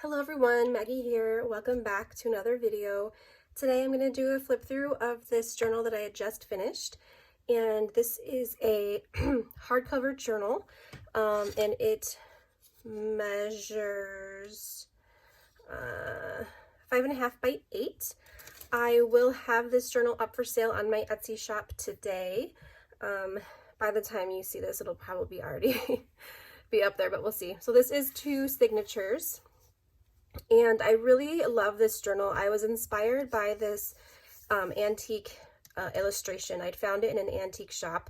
Hello everyone, Maggie here. Welcome back to another video. Today I'm going to do a flip through of this journal that I had just finished. And this is a hardcover journal and it measures 5.5 by 8. I will have this journal up for sale on my Etsy shop today. By the time you see this, it'll probably already be up there, but we'll see. So this is 2 signatures. And I really love this journal. I was inspired by this antique illustration. I'd found it in an antique shop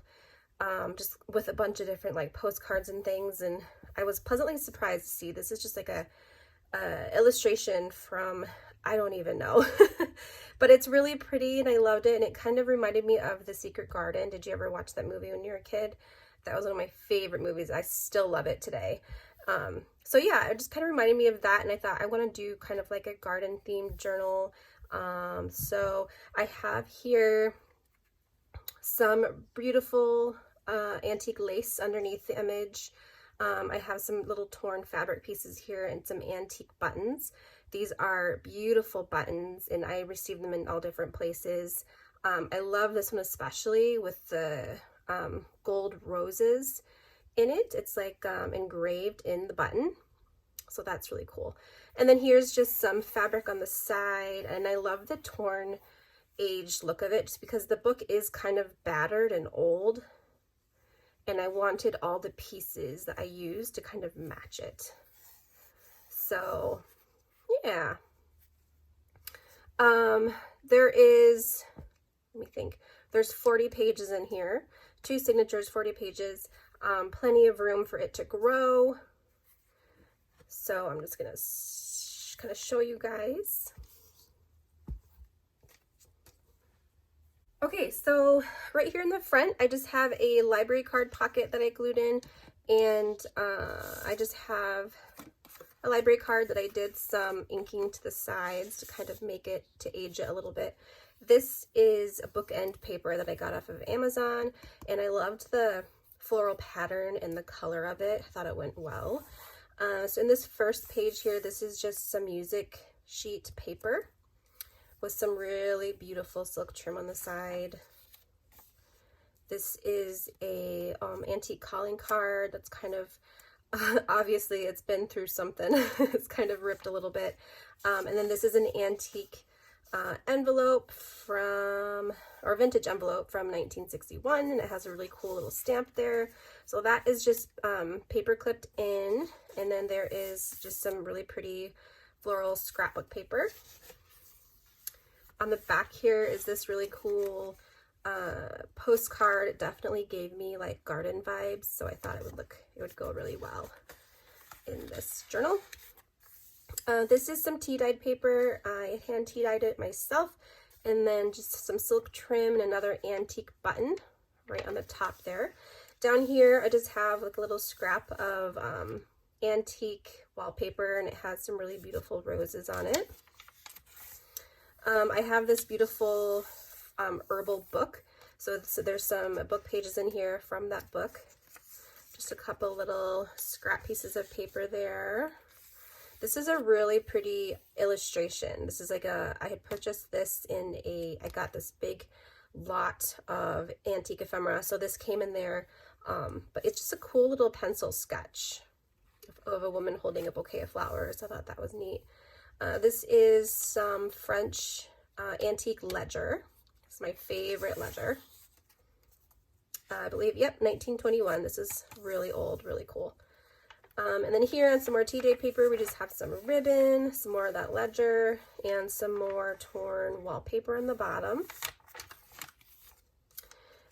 just with a bunch of different like postcards and things, and I was pleasantly surprised to see this is just like a illustration from I don't even know. But it's really pretty and I loved it, and it kind of reminded me of The Secret Garden. Did you ever watch that movie when you were a kid? That was one of my favorite movies. I still love it today. So yeah, it just kind of reminded me of that, and I thought I want to do kind of like a garden themed journal. So I have here some beautiful antique lace underneath the image. I have some little torn fabric pieces here and some antique buttons. These are beautiful buttons and I received them in all different places. I love this one especially with the gold roses in it. It's like engraved in the button, so that's really cool. And then here's just some fabric on the side, and I love the torn aged look of it just because the book is kind of battered and old, and I wanted all the pieces that I used to kind of match it. So yeah, there is, let me think, there's 40 pages in here, 2 signatures, 40 pages. Plenty of room for it to grow. So I'm just gonna kind of show you guys. Okay, so right here in the front, I just have a library card pocket that I glued in, and I just have a library card that I did some inking to the sides to kind of make it, to age it a little bit. This is a bookend paper that I got off of Amazon, and I loved the floral pattern and the color of it. I thought it went well. So in this first page here, this is just some music sheet paper with some really beautiful silk trim on the side. This is a antique calling card that's kind of obviously it's been through something. It's kind of ripped a little bit. And then this is an antique envelope from, or vintage envelope from 1961, and it has a really cool little stamp there. So that is just paper clipped in, and then there is just some really pretty floral scrapbook paper. On the back here is this really cool postcard. It definitely gave me like garden vibes, so I thought it would go really well in this journal. This is some tea-dyed paper. I hand tea-dyed it myself, and then just some silk trim and another antique button right on the top there. Down here, I just have like a little scrap of antique wallpaper, and it has some really beautiful roses on it. I have this beautiful herbal book. So there's some book pages in here from that book. Just a couple little scrap pieces of paper there. This is a really pretty illustration. This is like I had purchased this in I got this big lot of antique ephemera, so this came in there, but it's just a cool little pencil sketch of a woman holding a bouquet of flowers. I thought that was neat. This is some French antique ledger. It's my favorite ledger. I believe, yep, 1921. This is really old, really cool. And then here on some more tea-dyed paper, we just have some ribbon, some more of that ledger, and some more torn wallpaper on the bottom.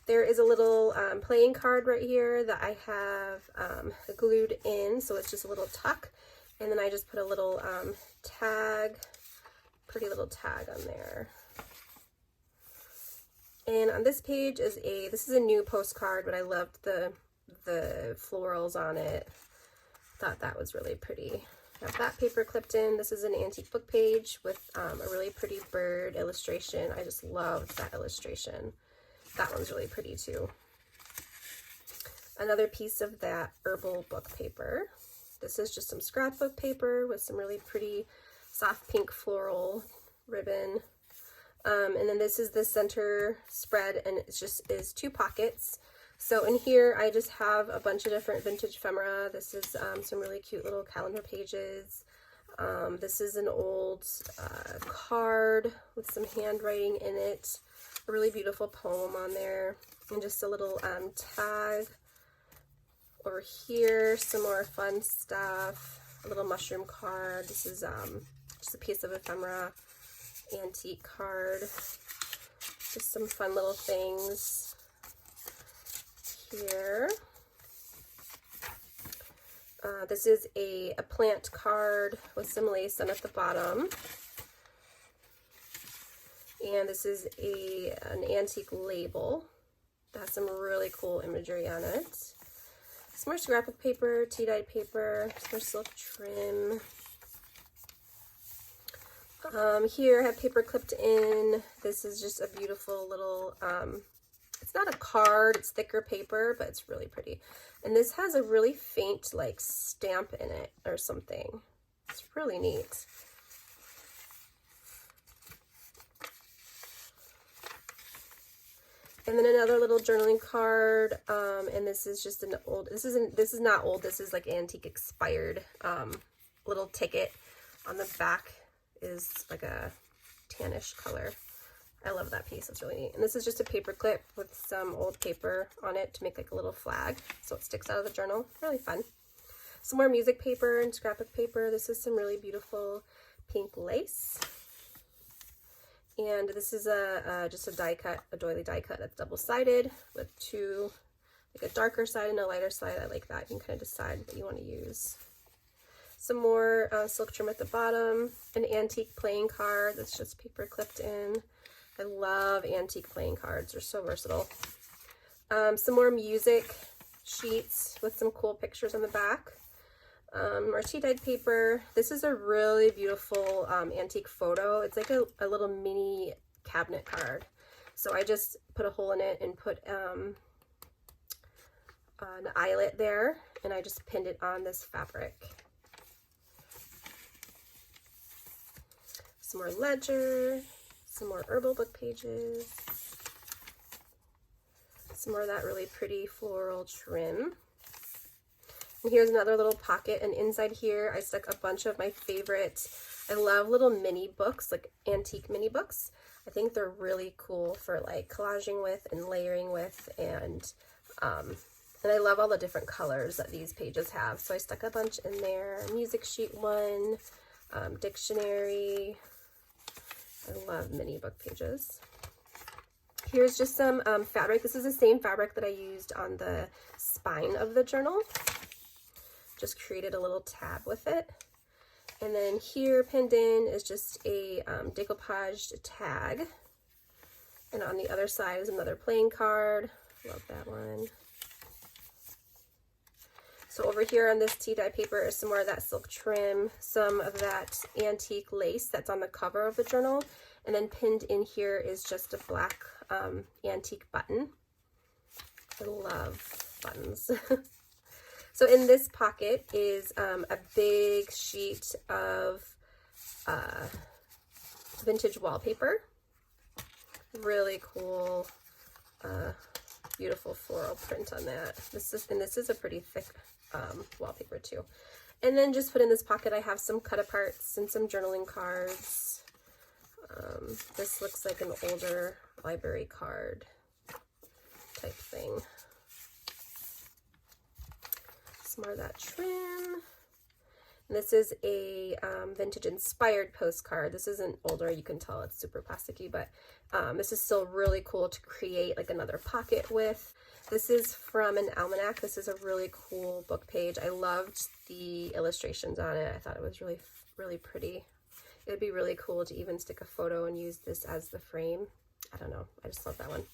There is a little playing card right here that I have glued in, so it's just a little tuck. And then I just put a little tag, pretty little tag on there. And on this page is this is a new postcard, but I loved the florals on it. Thought that was really pretty. I have that paper clipped in. This is an antique book page with a really pretty bird illustration. I just loved that illustration. That one's really pretty too. Another piece of that herbal book paper. This is just some scrapbook paper with some really pretty soft pink floral ribbon. And then this is the center spread, and it just is 2 pockets. So in here, I just have a bunch of different vintage ephemera. This is some really cute little calendar pages. This is an old card with some handwriting in it, a really beautiful poem on there, and just a little tag. Over here, some more fun stuff, a little mushroom card. This is just a piece of ephemera, antique card, just some fun little things here. This is a plant card with some lace on at the bottom. And this is an antique label that has some really cool imagery on it. Some more scrapbook paper, tea-dyed paper, some more silk trim. Here I have paper clipped in. This is just a beautiful little, it's not a card, it's thicker paper, but it's really pretty. And this has a really faint like stamp in it or something. It's really neat. And then another little journaling card, and this is just an old, this is not old, this is like antique expired, little ticket. On the back is like a tannish color. I love that piece, it's really neat. And this is just a paper clip with some old paper on it to make like a little flag, so it sticks out of the journal. Really fun. Some more music paper and scrapbook paper. This is some really beautiful pink lace. And this is just a die cut, a doily die cut that's double-sided with 2, like a darker side and a lighter side. I like that. You can kind of decide what you want to use. Some more silk trim at the bottom, an antique playing card that's just paper clipped in. I love antique playing cards. They're so versatile. Some more music sheets with some cool pictures on the back. More tea-dyed paper. This is a really beautiful antique photo. It's like a little mini cabinet card. So I just put a hole in it and put an eyelet there, and I just pinned it on this fabric. Some more ledger, some more herbal book pages, some more of that really pretty floral trim. And here's another little pocket, and inside here I stuck a bunch of my favorite, I love little mini books, like antique mini books. I think they're really cool for like collaging with and layering with, and I love all the different colors that these pages have. So I stuck a bunch in there. Music sheet one, dictionary. I love mini book pages. Here's just some fabric. This is the same fabric that I used on the spine of the journal. Just created a little tab with it. And then here pinned in is just a decoupaged tag. And on the other side is another playing card. Love that one. So over here on this tea-dye paper is some more of that silk trim, some of that antique lace that's on the cover of the journal, and then pinned in here is just a black antique button. I love buttons. So in this pocket is a big sheet of vintage wallpaper. Really cool, beautiful floral print on that. This is a pretty thick wallpaper too. And then just put in this pocket, I have some cut aparts and some journaling cards. This looks like an older library card type thing. Some more of that trim. And this is a vintage inspired postcard. This isn't older, you can tell it's super plasticky, but this is still really cool to create like another pocket with. This is from an almanac. This is a really cool book page. I loved the illustrations on it. I thought it was really, really pretty. It would be really cool to even stick a photo and use this as the frame. I don't know. I just love that one.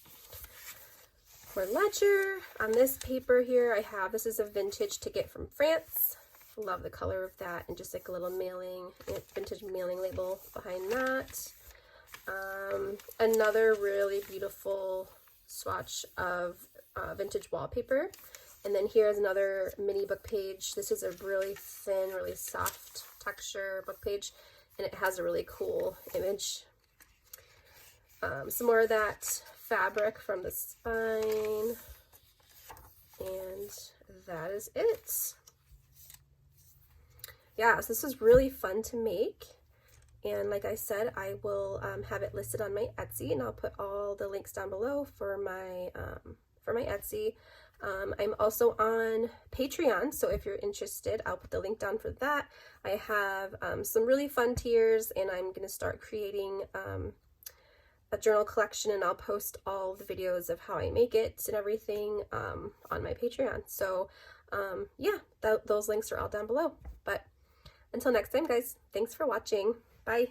For ledger, on this paper here, I have, this is a vintage ticket from France. Love the color of that, and just like a little mailing, vintage mailing label behind that. Another really beautiful swatch of vintage wallpaper. And then here's another mini book page. This is a really thin, really soft texture book page, and it has a really cool image. Some more of that fabric from the spine, and that is it. Yeah, so this is really fun to make, and like I said, I will have it listed on my Etsy, and I'll put all the links down below for my Etsy. I'm also on Patreon, so if you're interested, I'll put the link down for that. I have some really fun tiers, and I'm going to start creating a journal collection, and I'll post all the videos of how I make it and everything on my Patreon. So yeah, those links are all down below. But until next time, guys, thanks for watching. Bye.